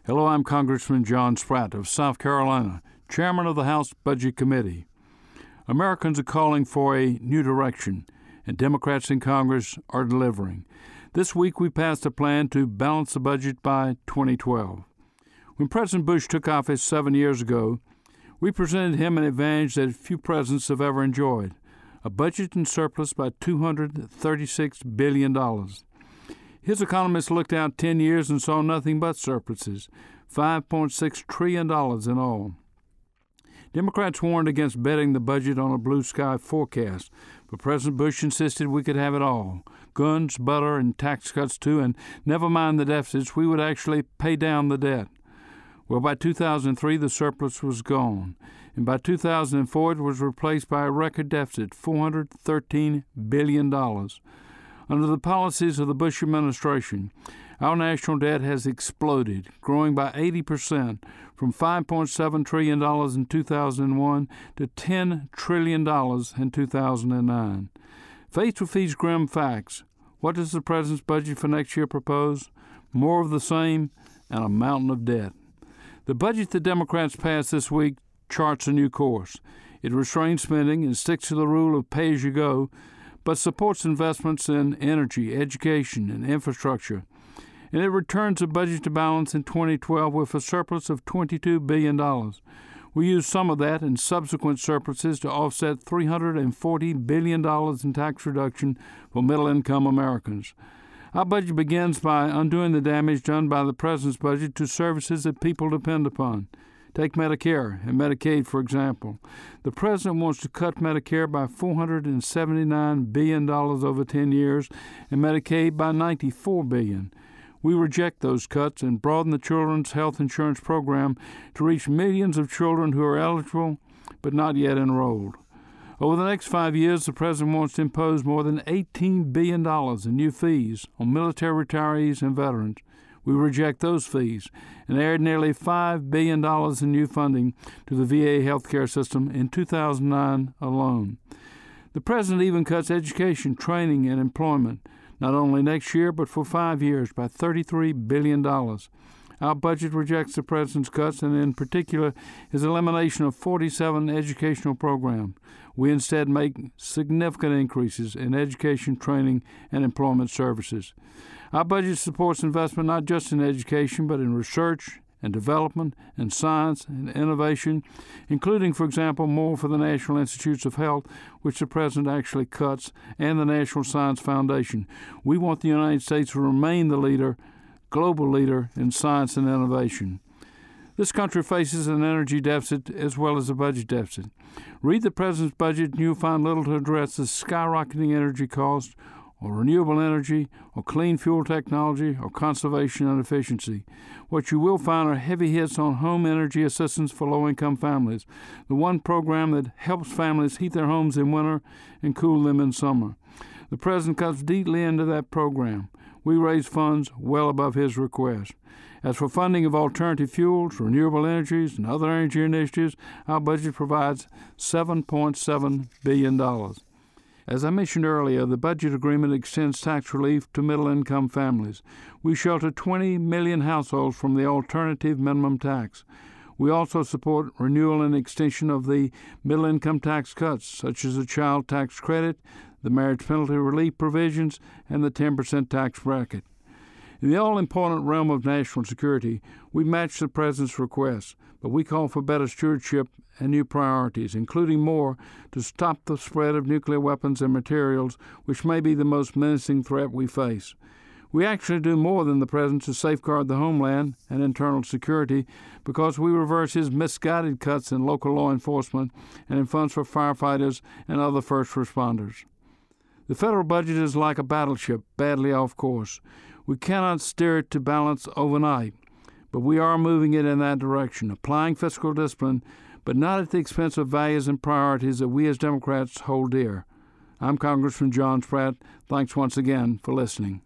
Hello, I'm Congressman John Spratt of South Carolina, Chairman of the House Budget Committee. Americans are calling for a new direction, and Democrats in Congress are delivering. This week we passed a plan to balance the budget by 2012. When President Bush took office 7 years ago, we presented him an advantage that few presidents have ever enjoyed, a budget in surplus by $236 billion. His economists looked out 10 years and saw nothing but surpluses, $5.6 trillion in all. Democrats warned against betting the budget on a blue sky forecast, but President Bush insisted we could have it all, guns, butter, and tax cuts too, and never mind the deficits, we would actually pay down the debt. Well, by 2003, the surplus was gone, and by 2004, it was replaced by a record deficit, $413 billion. Under the policies of the Bush administration, our national debt has exploded, growing by 80%, from $5.7 trillion in 2001 to $10 trillion in 2009. Faced with these grim facts, what does the President's budget for next year propose? More of the same and a mountain of debt. The budget the Democrats passed this week charts a new course. It restrains spending and sticks to the rule of pay-as-you-go, but supports investments in energy, education, and infrastructure. And it returns the budget to balance in 2012 with a surplus of $22 billion. We used some of that and subsequent surpluses to offset $340 billion in tax reduction for middle-income Americans. Our budget begins by undoing the damage done by the President's budget to services that people depend upon. Take Medicare and Medicaid, for example. The President wants to cut Medicare by $479 billion over 10 years and Medicaid by $94 billion. We reject those cuts and broaden the Children's Health Insurance Program to reach millions of children who are eligible but not yet enrolled. Over the next 5 years, the President wants to impose more than $18 billion in new fees on military retirees and veterans. We reject those fees and added nearly $5 billion in new funding to the VA healthcare system in 2009 alone. The President even cuts education, training, and employment, not only next year but for 5 years, by $33 billion. Our budget rejects the President's cuts and, in particular, his elimination of 47 educational programs. We instead make significant increases in education, training, and employment services. Our budget supports investment not just in education, but in research and development and science and innovation, including, for example, more for the National Institutes of Health, which the President actually cuts, and the National Science Foundation. We want the United States to remain the global leader in science and innovation. This country faces an energy deficit as well as a budget deficit. Read the President's budget and you'll find little to address the skyrocketing energy costs, or renewable energy, or clean fuel technology, or conservation and efficiency. What you will find are heavy hits on home energy assistance for low-income families, the one program that helps families heat their homes in winter and cool them in summer. The President cuts deeply into that program. We raise funds well above his request. As for funding of alternative fuels, renewable energies, and other energy initiatives, our budget provides $7.7 billion. As I mentioned earlier, the budget agreement extends tax relief to middle-income families. We shelter 20 million households from the alternative minimum tax. We also support renewal and extension of the middle-income tax cuts, such as the child tax credit, the marriage penalty relief provisions, and the 10% tax bracket. In the all-important realm of national security, we match the President's requests, but we call for better stewardship and new priorities, including more to stop the spread of nuclear weapons and materials, which may be the most menacing threat we face. We actually do more than the President to safeguard the homeland and internal security because we reverse his misguided cuts in local law enforcement and in funds for firefighters and other first responders. The federal budget is like a battleship badly off course. We cannot steer it to balance overnight, but we are moving it in that direction, applying fiscal discipline, but not at the expense of values and priorities that we as Democrats hold dear. I'm Congressman John Spratt. Thanks once again for listening.